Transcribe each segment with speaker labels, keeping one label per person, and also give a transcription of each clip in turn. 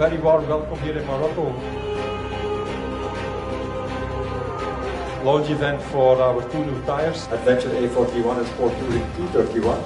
Speaker 1: very warm welcome here in Morocco. Launch event for our two new tires, Adventure A41 and Sport Touring T31.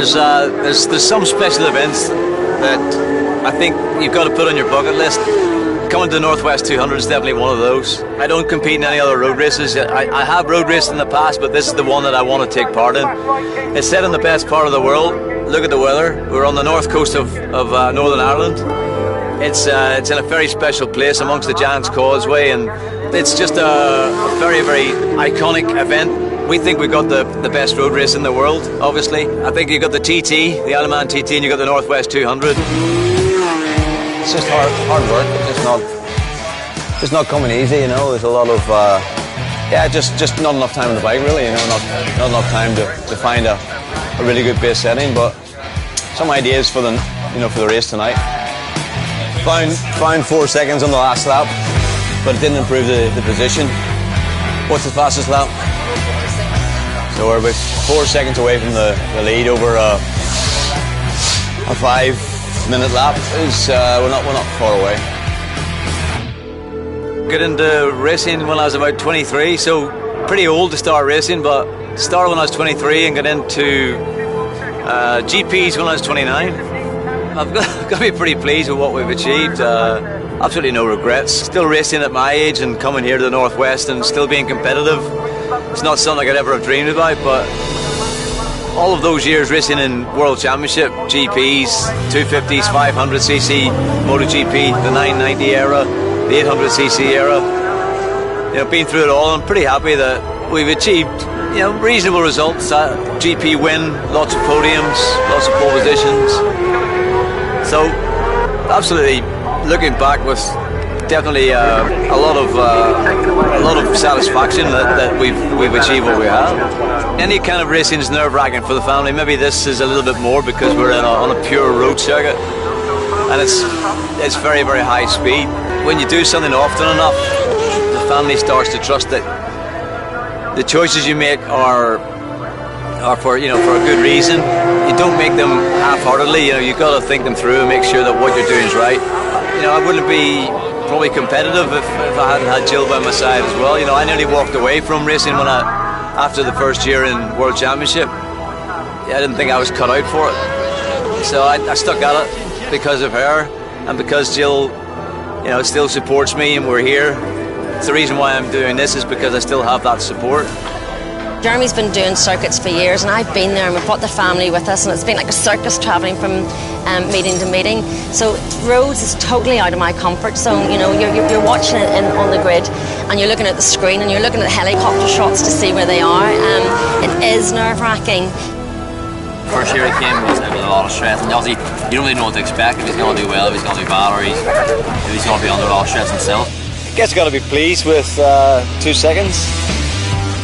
Speaker 2: There's some special events that I think you've got to put on your bucket list. Coming to the Northwest 200 is definitely one of those. I don't compete in any other road races. I have road raced in the past, but this is the one that I want to take part in. It's set in the best part of the world. Look at the weather. We're on the north coast of Northern Ireland. It's in a very special place amongst the Giant's Causeway, and it's just a very, very iconic event. We think we've got the best road race in the world, obviously. I think you've got the TT, the Isle of Man TT, and you've got the Northwest 200.
Speaker 3: It's just hard work. It's not coming easy, you know. There's a lot of, just not enough time on the bike, really, you know. Not enough time to find a really good pace setting, but some ideas for the race tonight. Found 4 seconds on the last lap, but it didn't improve the position. What's the fastest lap? So we're about 4 seconds away from the lead over a 5-minute lap. We're not far away.
Speaker 2: Got into racing when I was about 23, so pretty old to start racing, but started when I was 23 and got into GPs when I was 29. I've got to be pretty pleased with what we've achieved. Absolutely no regrets. Still racing at my age and coming here to the Northwest and still being competitive. It's not something I could ever have dreamed about, but all of those years racing in World Championship, GPs, 250s, 500cc, MotoGP, the 990 era, the 800cc era, been through it all. I'm pretty happy that we've achieved, reasonable results. GP win, lots of podiums, lots of pole positions. So, absolutely, looking back with definitely a lot of satisfaction that we've achieved what we have. Any kind of racing is nerve-wracking for the family. Maybe this is a little bit more because we're on a pure road circuit, and it's very, very high speed. When you do something often enough, the family starts to trust that the choices you make are for a good reason. You don't make them half-heartedly. You've got to think them through and make sure that what you're doing is right. I wouldn't be probably competitive if I hadn't had Jill by my side as well. I nearly walked away from racing after the first year in World Championship. I didn't think I was cut out for it, so I stuck at it because of her and because Jill, still supports me, and we're here. It's the reason why I'm doing this, is because I still have that support.
Speaker 4: Jeremy's been doing circuits for years, and I've been there, and we've brought the family with us, and it's been like a circus travelling from meeting to meeting. So roads is totally out of my comfort zone. You know, you're watching it on the grid, and you're looking at the screen, and you're looking at helicopter shots to see where they are. It is nerve-wracking.
Speaker 2: First year he came was a lot of stress, and obviously you don't really know what to expect, if he's going to do well, if he's going to do bad, or if he's going to be under a lot of stress himself.
Speaker 3: I guess got to be pleased with 2 seconds.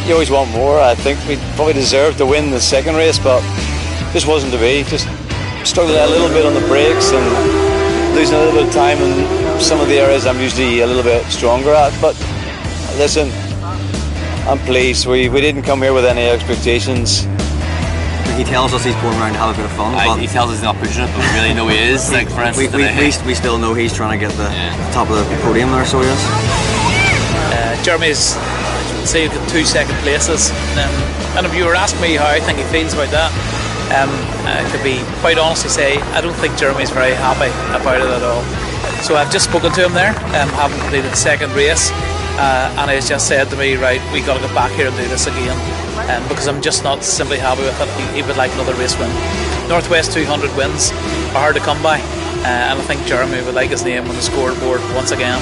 Speaker 3: You always want more. I think we probably deserved to win the second race, but just wasn't to be. Just struggled a little bit on the brakes and losing a little bit of time in some of the areas I'm usually a little bit stronger at. But listen, I'm pleased. We didn't come here with any expectations.
Speaker 2: He tells us he's going around to have a bit of fun. He tells us he's not pushing it, but we really know he is. Like, for instance,
Speaker 3: we still know he's trying to get the top of the podium there, so yes.
Speaker 5: Jeremy's saved 2 second places, and if you were asking me how I think he feels about that, I could be quite honestly say I don't think Jeremy's very happy about it at all. So I've just spoken to him there, having completed the second race, and he's just said to me, right, we got to get back here and do this again, because I'm just not simply happy with it. He would like another race win. Northwest 200 wins are hard to come by, and I think Jeremy would like his name on the scoreboard once again.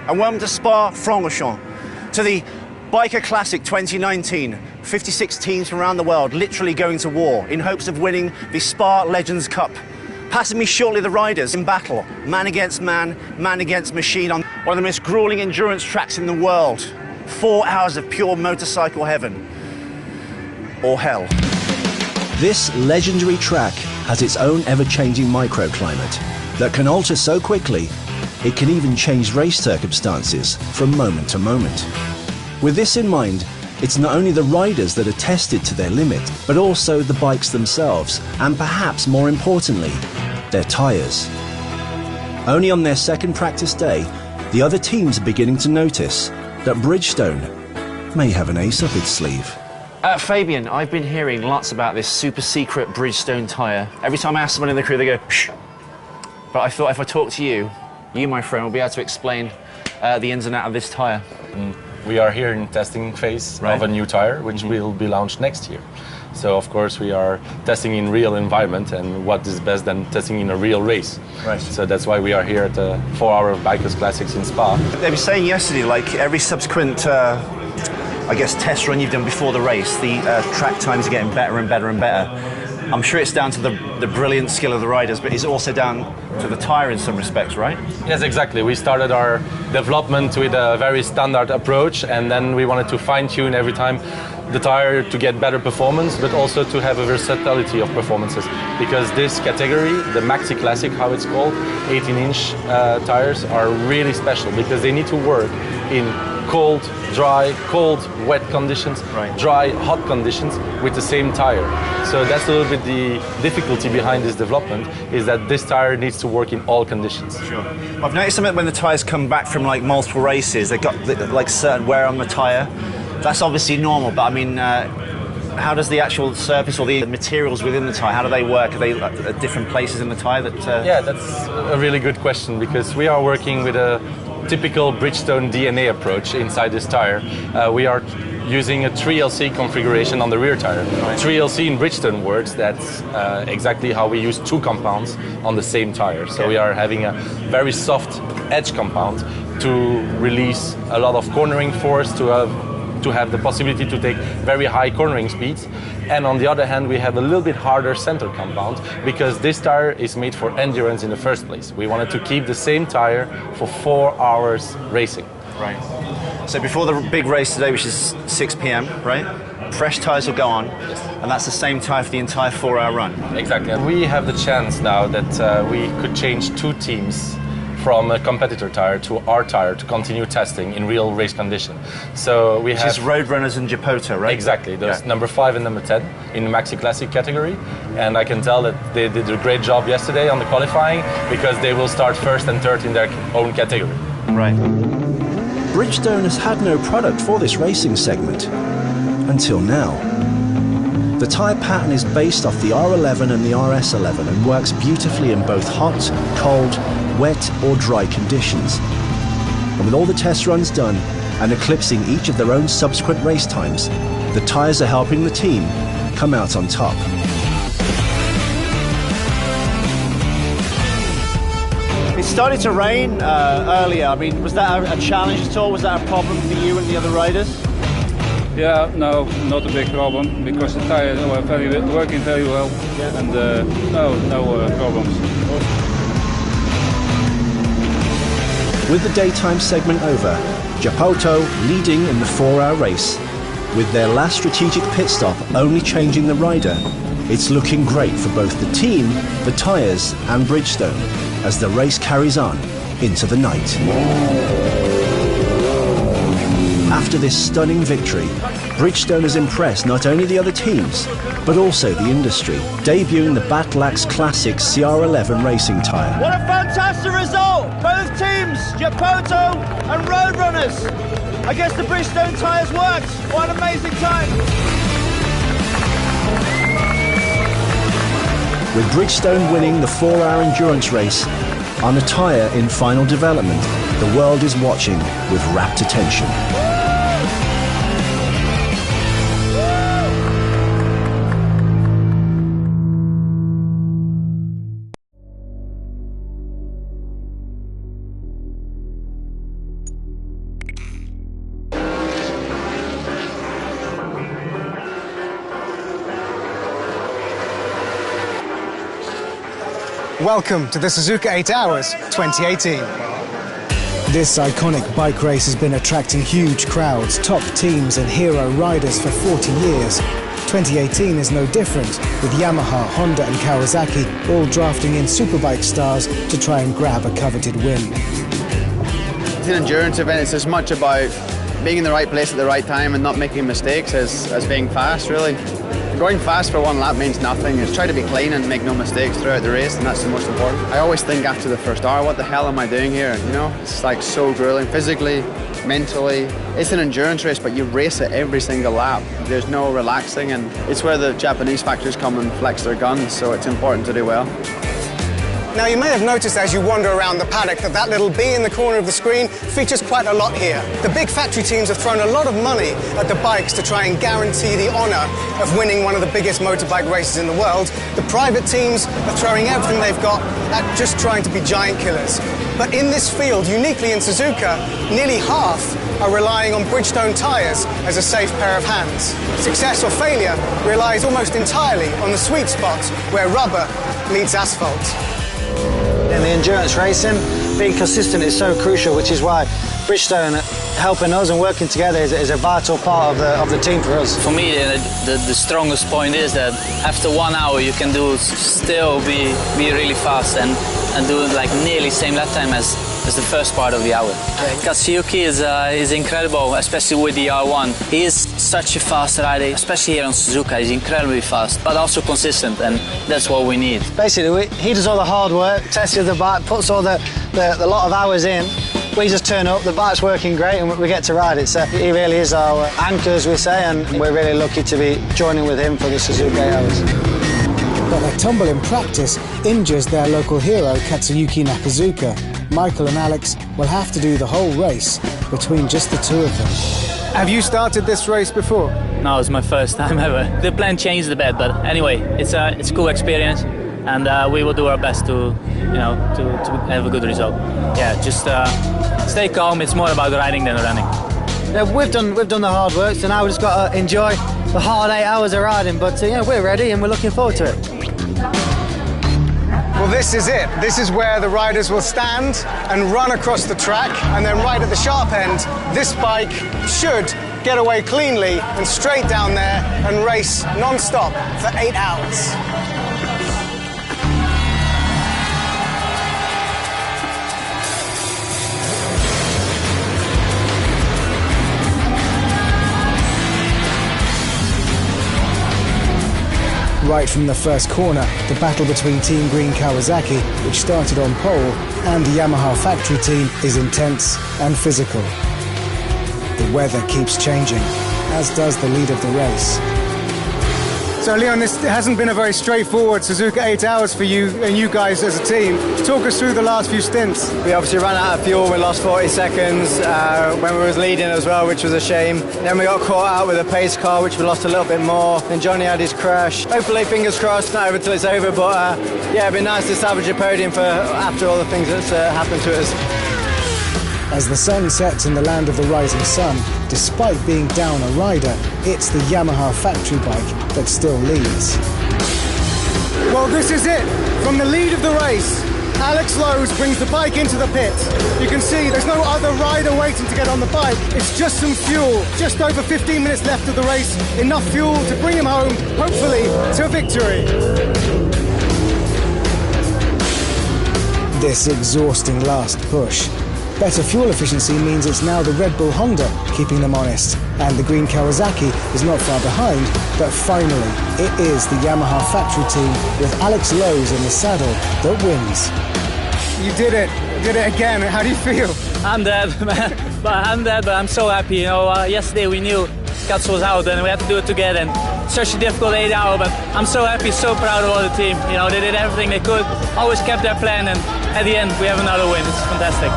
Speaker 6: and welcome to Spa-Francorchamps, to the Biker Classic 2019. 56 teams from around the world literally going to war in hopes of winning the Spa Legends Cup. Passing me shortly the riders in battle, man against man, man against machine on one of the most grueling endurance tracks in the world. 4 hours of pure motorcycle heaven. Or hell.
Speaker 7: This legendary track has its own ever-changing microclimate that can alter so quickly it can even change race circumstances from moment to moment. With this in mind, it's not only the riders that are tested to their limit, but also the bikes themselves, and perhaps more importantly, their tyres. Only on their second practice day, the other teams are beginning to notice that Bridgestone may have an ace up its sleeve.
Speaker 6: Fabian, I've been hearing lots about this super secret Bridgestone tyre. Every time I ask someone in the crew, they go, psh. But I thought if I talk to you, my friend, will be able to explain the ins and outs of this tyre.
Speaker 8: We are here in testing phase of a new tire, which will be launched next year. So of course we are testing in real environment, and what is best than testing in a real race.
Speaker 6: Right.
Speaker 8: So that's why we are here at the 4-hour Bikers Classics in Spa.
Speaker 6: They were saying yesterday, like every subsequent, I guess, test run you've done before the race, the track times are getting better and better and better. I'm sure it's down to the brilliant skill of the riders, but it's also down to the tyre in some respects, right?
Speaker 8: Yes, exactly. We started our development with a very standard approach, and then we wanted to fine-tune every time the tire to get better performance, but also to have a versatility of performances. Because this category, the Maxi Classic, how it's called, 18-inch tires are really special because they need to work in cold, dry, cold, wet conditions, dry, hot conditions with the same tire. So that's a little bit the difficulty behind this development, is that this tire needs to work in all conditions.
Speaker 6: Sure. I've noticed something when the tires come back from like multiple races, they've got like certain wear on the tire. That's obviously normal, but I mean, how does the actual surface or the materials within the tire, how do they work? Are they at different places in the tire that...
Speaker 8: Yeah, that's a really good question, because we are working with a typical Bridgestone DNA approach inside this tire. We are using a 3LC configuration on the rear tire. Right. 3LC in Bridgestone works, that's exactly how we use 2 compounds on the same tire. So we are having a very soft edge compound to release a lot of cornering force, to have the possibility to take very high cornering speeds. And on the other hand, we have a little bit harder center compound, because this tire is made for endurance in the first place. We wanted to keep the same tire for 4 hours racing.
Speaker 6: Right. So before the big race today, which is 6 p.m., right? Fresh tires will go on, and that's the same tire for the entire 4-hour run.
Speaker 8: Exactly. And we have the chance now that we could change 2 teams from a competitor tire to our tire to continue testing in real race condition. So we have...
Speaker 6: Which is Roadrunners and Japoto, right?
Speaker 8: Exactly. Those number 5 and number 10 in the Maxi Classic category. And I can tell that they did a great job yesterday on the qualifying, because they will start first and third in their own category.
Speaker 6: Right.
Speaker 7: Bridgestone has had no product for this racing segment until now. The tyre pattern is based off the R11 and the RS11 and works beautifully in both hot, cold, wet or dry conditions. And with all the test runs done and eclipsing each of their own subsequent race times, the tyres are helping the team come out on top.
Speaker 6: It started to rain earlier. I mean, was that a challenge at all? Was that a problem for you and the other riders?
Speaker 9: Yeah, no, not a big problem, because the tires were working very well, and no problems.
Speaker 7: With the daytime segment over, Japoto leading in the 4-hour race. With their last strategic pit stop only changing the rider, it's looking great for both the team, the tyres and Bridgestone as the race carries on into the night. After this stunning victory, Bridgestone has impressed not only the other teams, but also the industry, debuting the Batlax Classic CR11 racing tyre.
Speaker 6: What a fantastic result! Both teams, Japoto and Roadrunners. I guess the Bridgestone tyres worked. What an amazing time!
Speaker 7: With Bridgestone winning the 4-hour endurance race on a tyre in final development, the world is watching with rapt attention.
Speaker 10: Welcome to the Suzuka 8 Hours 2018. This iconic bike race has been attracting huge crowds, top teams and hero riders for 40 years. 2018 is no different, with Yamaha, Honda and Kawasaki all drafting in superbike stars to try and grab a coveted win.
Speaker 11: It's an endurance event. It's as much about being in the right place at the right time and not making mistakes as being fast, really. Going fast for one lap means nothing. It's try to be clean and make no mistakes throughout the race, and that's the most important. I always think after the first hour, what the hell am I doing here? You know, it's like so grueling, physically, mentally. It's an endurance race, but you race it every single lap. There's no relaxing, and it's where the Japanese factories come and flex their guns, so it's important to do well.
Speaker 10: Now, you may have noticed as you wander around the paddock that that little B in the corner of the screen features quite a lot here. The big factory teams have thrown a lot of money at the bikes to try and guarantee the honour of winning one of the biggest motorbike races in the world. The private teams are throwing everything they've got at just trying to be giant killers. But in this field, uniquely in Suzuka, nearly half are relying on Bridgestone tyres as a safe pair of hands. Success or failure relies almost entirely on the sweet spot where rubber meets asphalt.
Speaker 12: In the endurance racing, being consistent is so crucial, which is why Bridgestone helping us and working together is a vital part of the team for us.
Speaker 5: For me, the strongest point is that after 1 hour you can still be really fast and do like nearly same lap time as the first part of the hour. Katsuyuki is incredible, especially with the R1. He is such a fast rider, especially here on Suzuka. He's incredibly fast, but also consistent, and that's what we need.
Speaker 12: Basically, he does all the hard work, tests the bike, puts all the lot of hours in. We just turn up, the bike's working great, and we get to ride it. So he really is our anchor, as we say, and we're really lucky to be joining with him for the Suzuka 8 Hours.
Speaker 10: But a tumble in practice injures their local hero, Katsuyuki Nakazuka. Michael and Alex will have to do the whole race between just the two of them. Have you started this race before?
Speaker 5: No, it's my first time ever. The plan changed a bit, but anyway, it's a cool experience, and we will do our best to have a good result. Yeah, just stay calm. It's more about riding than running.
Speaker 12: Yeah, we've done the hard work, so now we've just got to enjoy the hard 8 hours of riding. But yeah, we're ready and we're looking forward to it.
Speaker 10: Well, this is it. This is where the riders will stand and run across the track, and then right at the sharp end, this bike should get away cleanly and straight down there and race non-stop for 8 hours. Right from the first corner, the battle between Team Green Kawasaki, which started on pole, and the Yamaha factory team is intense and physical. The weather keeps changing, as does the lead of the race. So Leon, this hasn't been a very straightforward Suzuka 8 Hours for you and you guys as a team. Talk us through the last few stints.
Speaker 11: We obviously ran out of fuel. We lost 40 seconds when we was leading as well, which was a shame. Then we got caught out with a pace car, which we lost a little bit more. Then Johnny had his crash. Hopefully, fingers crossed, not over till it's over. But yeah, it'd be nice to salvage a podium after all the things that's happened to us.
Speaker 10: As the sun sets in the land of the rising sun, despite being down a rider, it's the Yamaha factory bike that still leads. Well, this is it. From the lead of the race, Alex Lowe's brings the bike into the pit. You can see there's no other rider waiting to get on the bike. It's just some fuel. Just over 15 minutes left of the race. Enough fuel to bring him home, hopefully, to victory. This exhausting last push. Better fuel efficiency means it's now the Red Bull Honda keeping them honest. And the Green Kawasaki is not far behind, but finally, it is the Yamaha factory team with Alex Lowe's in the saddle that wins. You did it. You did it again. How do you feel?
Speaker 5: I'm dead, man. But I'm so happy. You know, yesterday we knew Kats was out and we had to do it together. And such a difficult 8 hour, but I'm so happy, so proud of all the team. You know, they did everything they could, always kept their plan, and at the end we have another win. It's fantastic.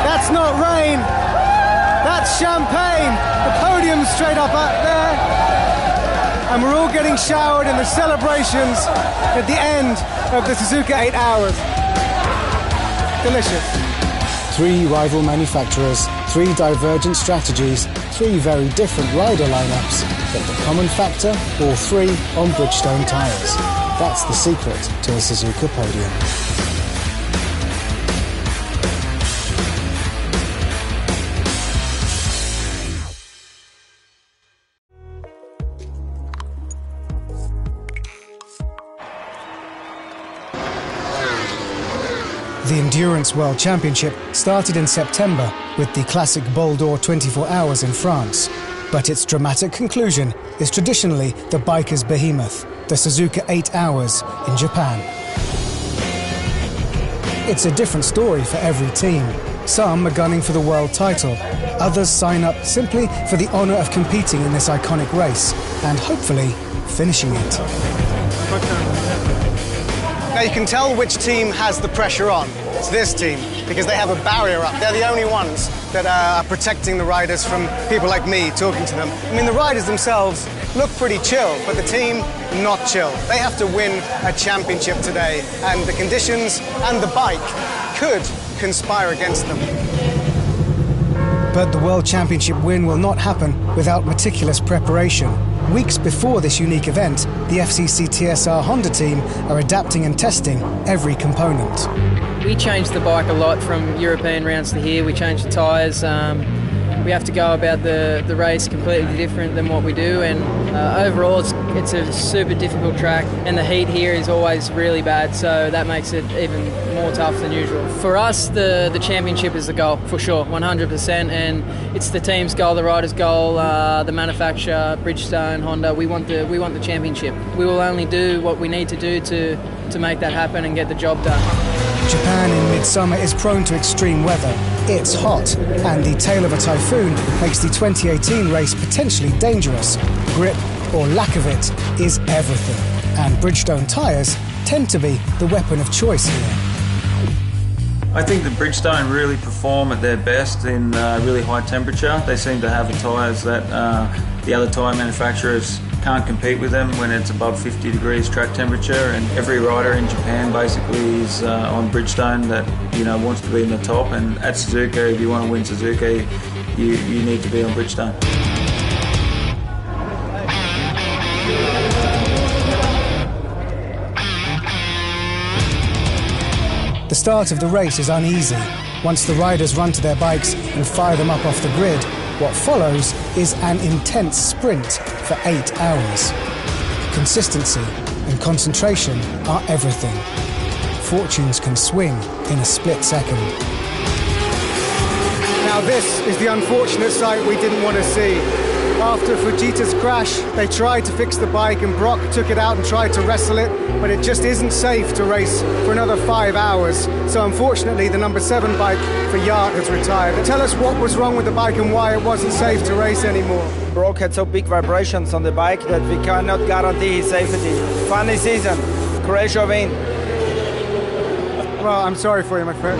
Speaker 10: That's not rain, that's champagne. The podium's straight up there, and we're all getting showered in the celebrations at the end of the Suzuka 8 Hours. Delicious. 3 rival manufacturers, 3 divergent strategies, 3 very different rider lineups. But the common factor, all three on Bridgestone tyres. That's the secret to a Suzuka podium. The Endurance World Championship started in September with the classic Bol d'Or 24 Hours in France. But its dramatic conclusion is traditionally the biker's behemoth, the Suzuka 8 Hours in Japan. It's a different story for every team. Some are gunning for the world title. Others sign up simply for the honour of competing in this iconic race and hopefully finishing it.
Speaker 6: Now you can tell which team has the pressure on. It's this team, because they have a barrier up. They're the only ones that are protecting the riders from people like me talking to them. I mean, the riders themselves look pretty chill, but the team, not chill. They have to win a championship today, and the conditions and the bike could conspire against them.
Speaker 10: But the World Championship win will not happen without meticulous preparation. Weeks before this unique event, the FCC TSR Honda team are adapting and testing every component.
Speaker 13: We changed the bike a lot from European rounds to here. We changed the tyres. We have to go about the race completely different than what we do, and overall it's a super difficult track, and the heat here is always really bad, so that makes it even more tough than usual. For us, the championship is the goal, for sure, 100%, and it's the team's goal, the rider's goal, the manufacturer, Bridgestone, Honda. We want the championship. We will only do what we need to do to make that happen and get the job done.
Speaker 10: Japan in midsummer is prone to extreme weather. It's hot, and the tail of a typhoon makes the 2018 race potentially dangerous. Grip, or lack of it, is everything, and Bridgestone tyres tend to be the weapon of choice here.
Speaker 14: I think that Bridgestone really perform at their best in really high temperature. They seem to have the tyres that the other tyre manufacturers can't compete with them when it's above 50 degrees track temperature, and every rider in Japan basically is on Bridgestone that wants to be in the top, and at Suzuka, if you want to win Suzuka, you need to be on Bridgestone.
Speaker 10: The start of the race is uneasy. Once the riders run to their bikes and fire them up off the grid, what follows is an intense sprint for 8 hours. Consistency and concentration are everything. Fortunes can swing in a split second.
Speaker 6: Now this is the unfortunate sight we didn't want to see. After Fujita's crash, they tried to fix the bike and Brock took it out and tried to wrestle it, but it just isn't safe to race for another 5 hours. So unfortunately, the number 7 bike for Yacht has retired. Tell us what was wrong with the bike and why it wasn't safe to race anymore.
Speaker 15: Brock had so big vibrations on the bike that we cannot guarantee his safety. Funny season, crash or win.
Speaker 6: Well, I'm sorry for you, my friend.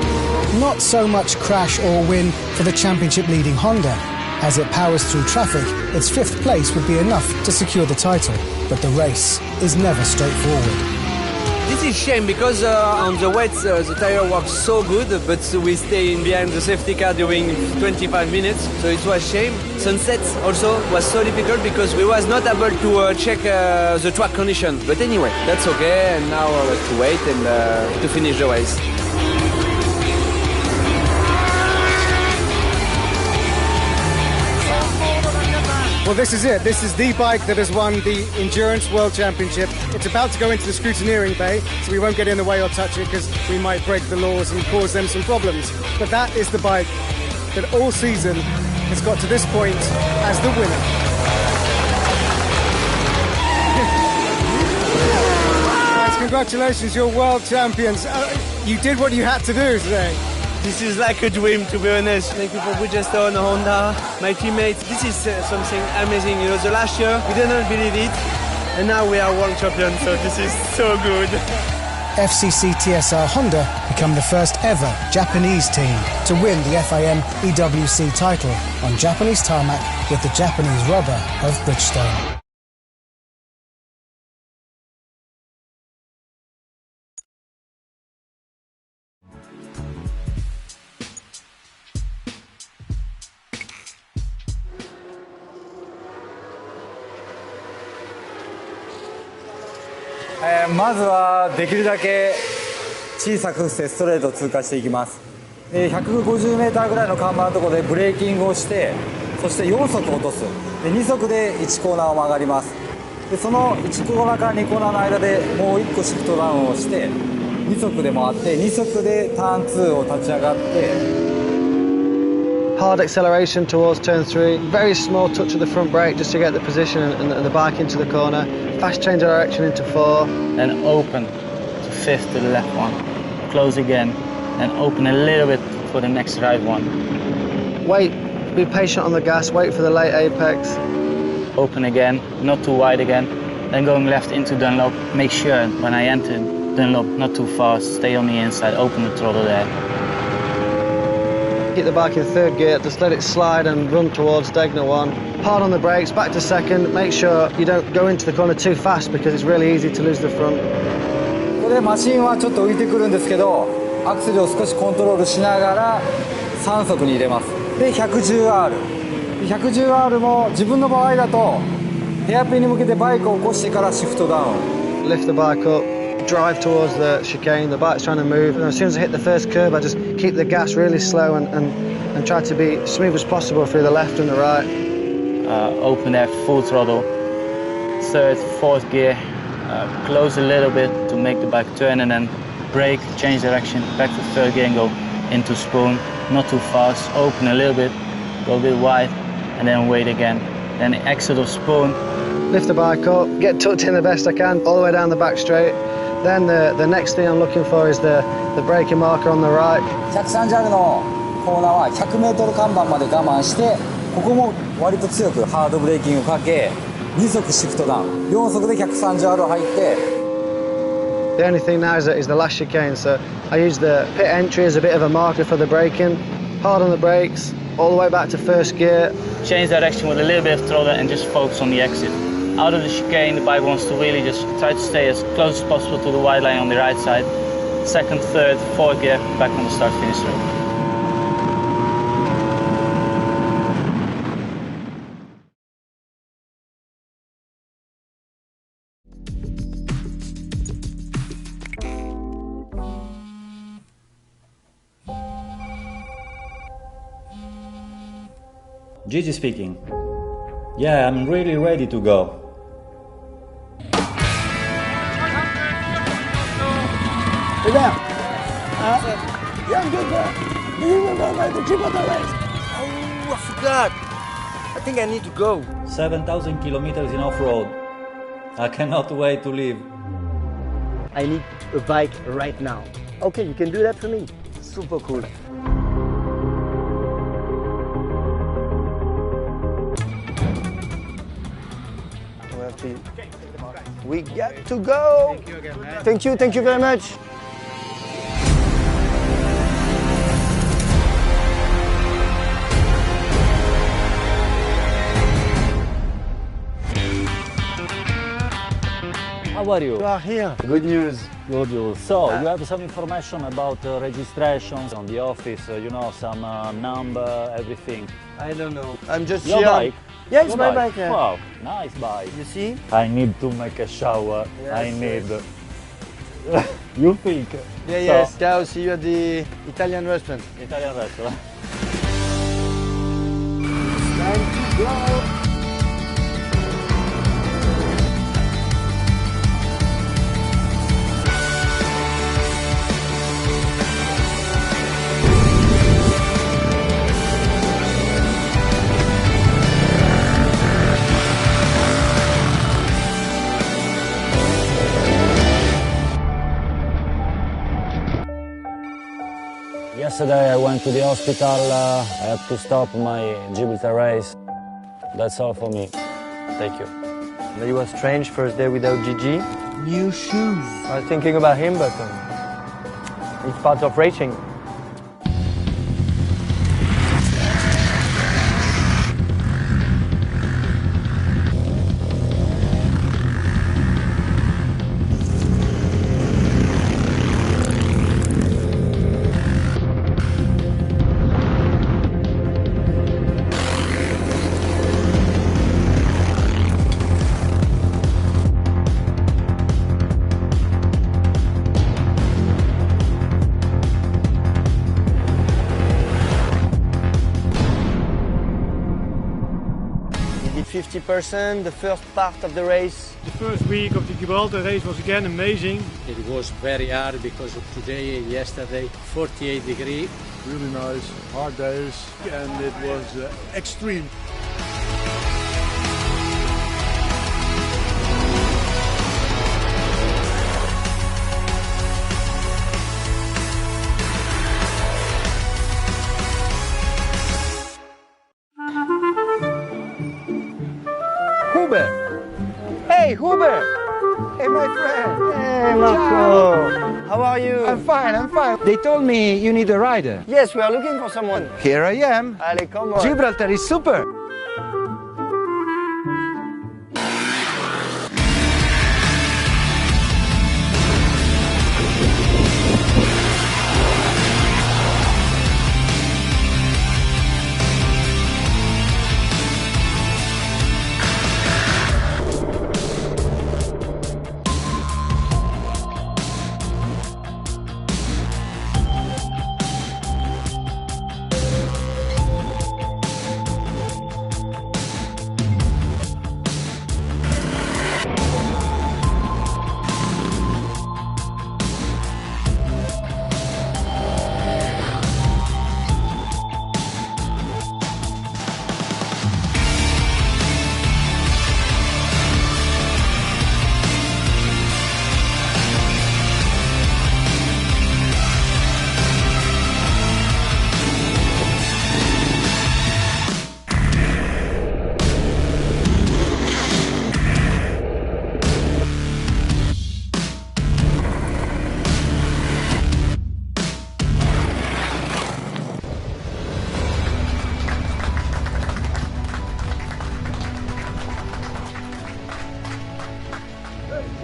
Speaker 10: Not so much crash or win for the championship-leading Honda. As it powers through traffic, its 5th place would be enough to secure the title, but the race is never straightforward.
Speaker 16: This is shame because on the wets the tire works so good, but we stay behind the safety car during 25 minutes, so it was shame. Sunset also was so difficult because we was not able to check the track condition, but anyway, that's okay, and now we have to wait and to finish the race.
Speaker 6: Well, this is it. This is the bike that has won the Endurance World Championship. It's about to go into the scrutineering bay, so we won't get in the way or touch it because we might break the laws and cause them some problems. But that is the bike that all season has got to this point as the winner. Guys, congratulations, you're world champions. You did what you had to do today.
Speaker 16: This is like a dream, to be honest. Thank you for Bridgestone, Honda, my teammates. This is something amazing. The last year we didn't believe it, and now we are world champions, so this is so good.
Speaker 10: FCC TSR Honda become the first ever Japanese team to win the FIM EWC title on Japanese tarmac with the Japanese rubber of Bridgestone.
Speaker 17: まずはできるだけ小さくしてストレートを通過していきます。150m ぐらいの看板のところでブレーキングをして、そして4速落とす。で2速で1コーナーを曲がります。でその1コーナーから2コーナーの間でもう1個シフトダウンをして2速で回って2速でターン2を立ち上がって。
Speaker 12: Hard acceleration towards turn 3, very small touch of the front brake just to get the position and the bike into the corner, fast change of direction into 4.
Speaker 18: Then open to 5th to the left one, close again, and open a little bit for the next right one.
Speaker 12: Wait, be patient on the gas, wait for the late apex.
Speaker 18: Open again, not too wide again, then going left into Dunlop. Make sure when I enter Dunlop, not too fast, stay on the inside, open the throttle there.
Speaker 12: Keep the bike in 3rd gear, just let it slide and run towards Degner 1. Hard on the brakes, back to 2nd, make sure you don't go into the corner too fast because it's really easy to lose the front.
Speaker 17: ここでマシンはちょっと浮いてくるんですけど、アクセルを少しコントロールしながら3速に入れます。で 110R。110R も自分の場合だとヘアピンに向けてバイクを起こしてからシフトダウン。
Speaker 12: Lift the bike up, drive towards the chicane, the bike's trying to move, and as soon as I hit the first curve I just keep the gas really slow and try to be as smooth as possible through the left and the right.
Speaker 18: Open there, full throttle, 3rd, 4th gear, close a little bit to make the bike turn and then brake, change direction, back to 3rd gear and go into spoon, not too fast, open a little bit, go a bit wide and then wait again, then exit of spoon.
Speaker 12: Lift the bike up, get tucked in the best I can, all the way down the back straight. Then the next thing I'm looking for is the braking marker on the right.
Speaker 17: 130R のコーナーは 100m 看板まで我慢して、ここも割と強くハードブレーキングをかけ、2速シフトダウン、4速で 130R 入って。
Speaker 12: The only thing now is the last chicane, so I use the pit entry as a bit of a marker for the braking. Hard on the brakes, all the way back to 1st gear.
Speaker 18: Change direction with a little bit of throttle and just focus on the exit. Out of the chicane, the bike wants to really just try to stay as close as possible to the white line on the right side. 2nd, 3rd, 4th gear, back on the start-finish road.
Speaker 19: Gigi speaking. Yeah, I'm really ready to go.
Speaker 20: Hey there. Yeah, I'm good. Do you remember the Gibraltar race?
Speaker 19: Oh, I forgot. I think I need to go. 7,000 kilometers in off-road. I cannot wait to leave.
Speaker 20: I need a bike right now. Okay, you can do that for me. Super cool. We got to go. Thank you again, man. Thank you very much.
Speaker 19: How are you?
Speaker 20: You are here.
Speaker 19: Good news. Good news. So, you have some information about registrations on the office, you know, some number, everything.
Speaker 20: I don't know. I'm just
Speaker 19: Your
Speaker 20: here.
Speaker 19: bike?
Speaker 20: Yeah, it's
Speaker 19: Your
Speaker 20: my bike. Yeah.
Speaker 19: Wow, nice bike.
Speaker 20: You see?
Speaker 19: I need to make a shower.
Speaker 20: Yes,
Speaker 19: I need.
Speaker 20: yes.
Speaker 19: You think?
Speaker 20: Yeah, yes. So, I'll see you at the Italian restaurant.
Speaker 19: Italian restaurant.
Speaker 20: Time to go.
Speaker 19: Yesterday I went to the hospital, I had to stop my Gibraltar race. That's all for me. Thank you.
Speaker 20: It was strange, first day without Gigi. New shoes. I was thinking about him, but it's part of racing. 70%. The first part of the race.
Speaker 21: The first week of the Gibraltar race was again amazing.
Speaker 22: It was very hard because of today, yesterday, 48 degrees.
Speaker 23: Really nice, hard days, and it was extreme.
Speaker 15: Hubert! Hey, Hubert! Hey, my friend!
Speaker 12: Hey, Marco! How are you?
Speaker 15: I'm fine, I'm fine. They told me you need a rider.
Speaker 12: Yes, we are looking for someone.
Speaker 15: Here I am.
Speaker 12: Allez, come on.
Speaker 15: Gibraltar is super.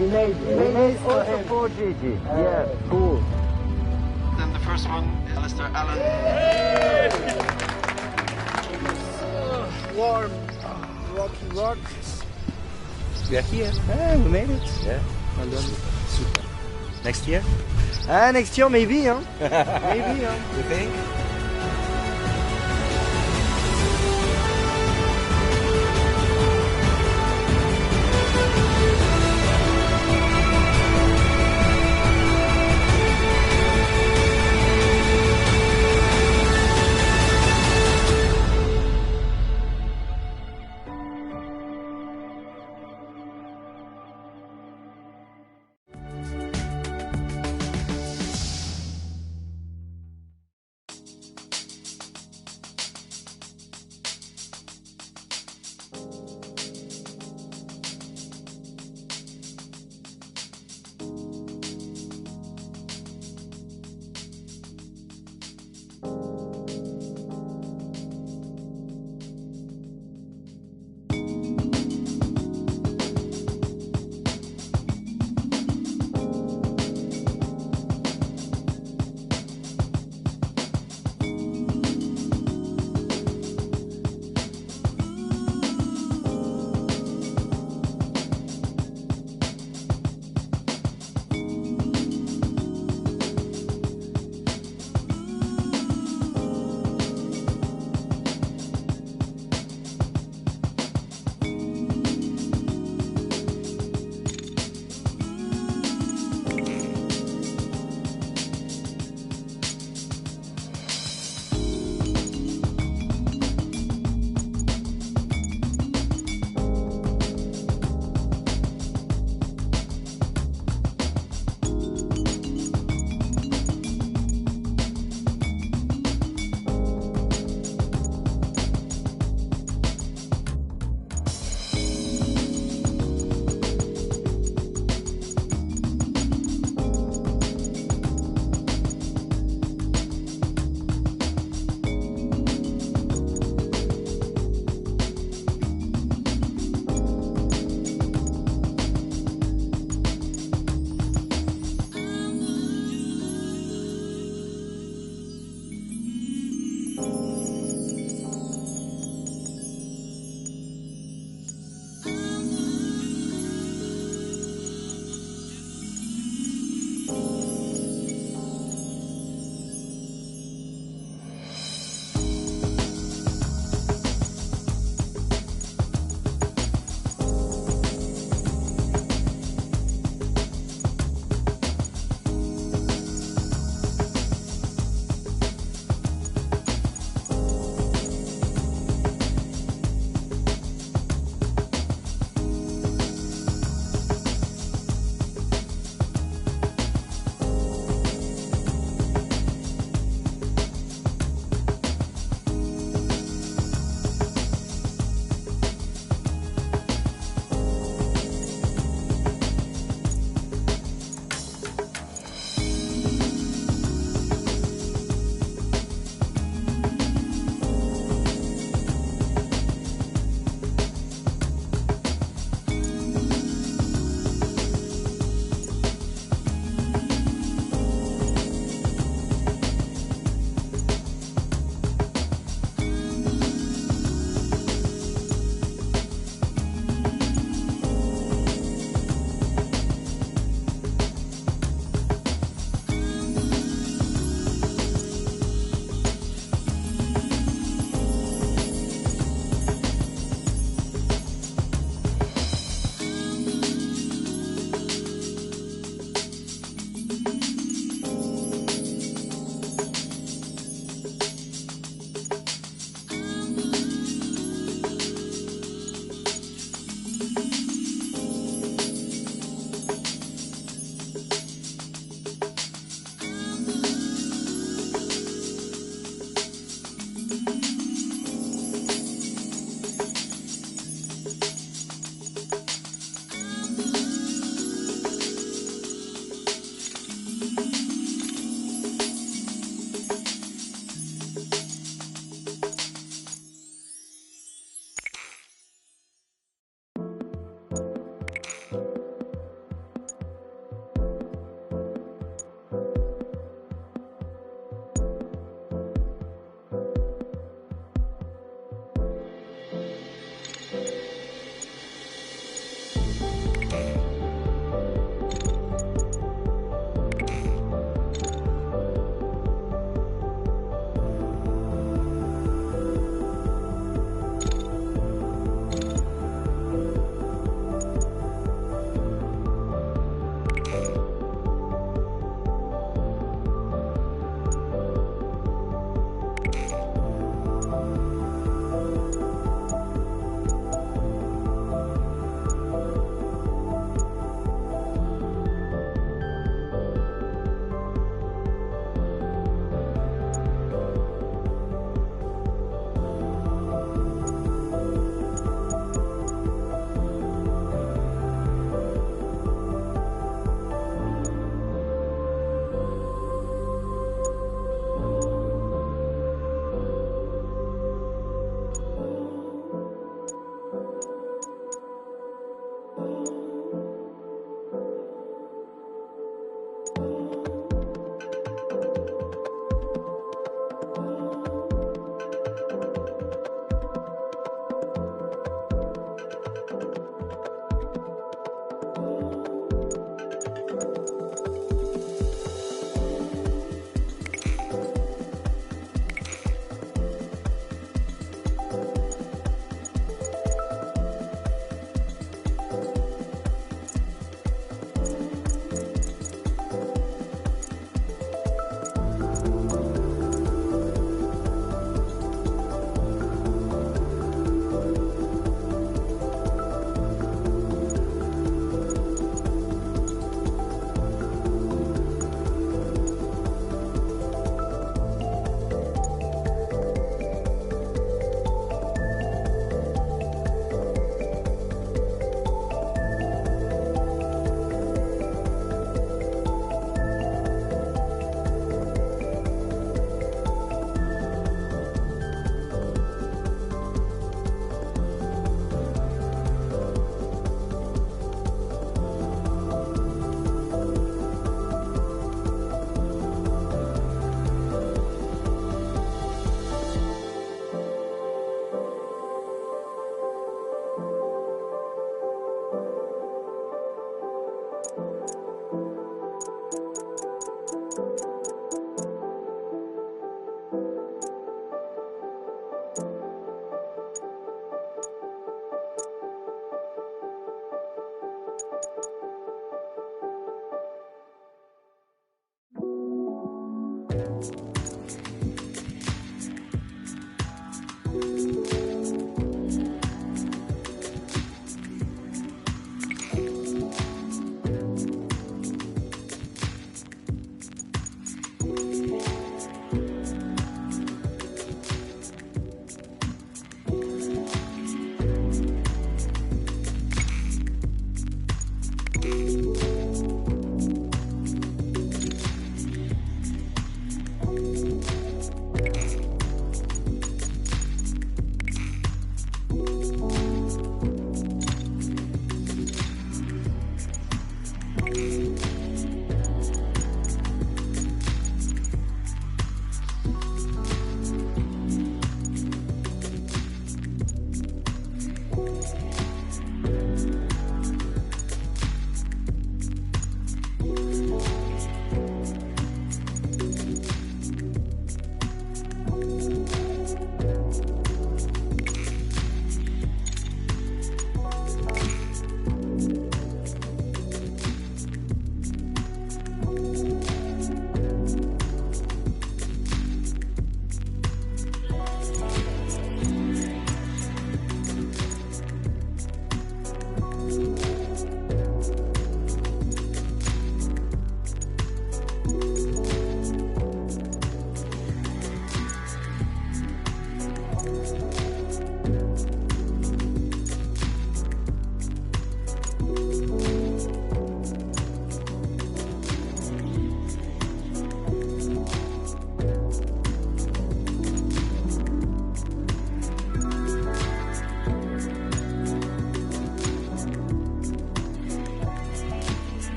Speaker 15: We made also for Gigi. Yeah, cool.
Speaker 6: Then the first one is Mr. Alan.
Speaker 15: Warm, rocky rock. We are here. We made it. Yeah. Well done. Super. Next year? Next year maybe, huh? Maybe, huh? You think?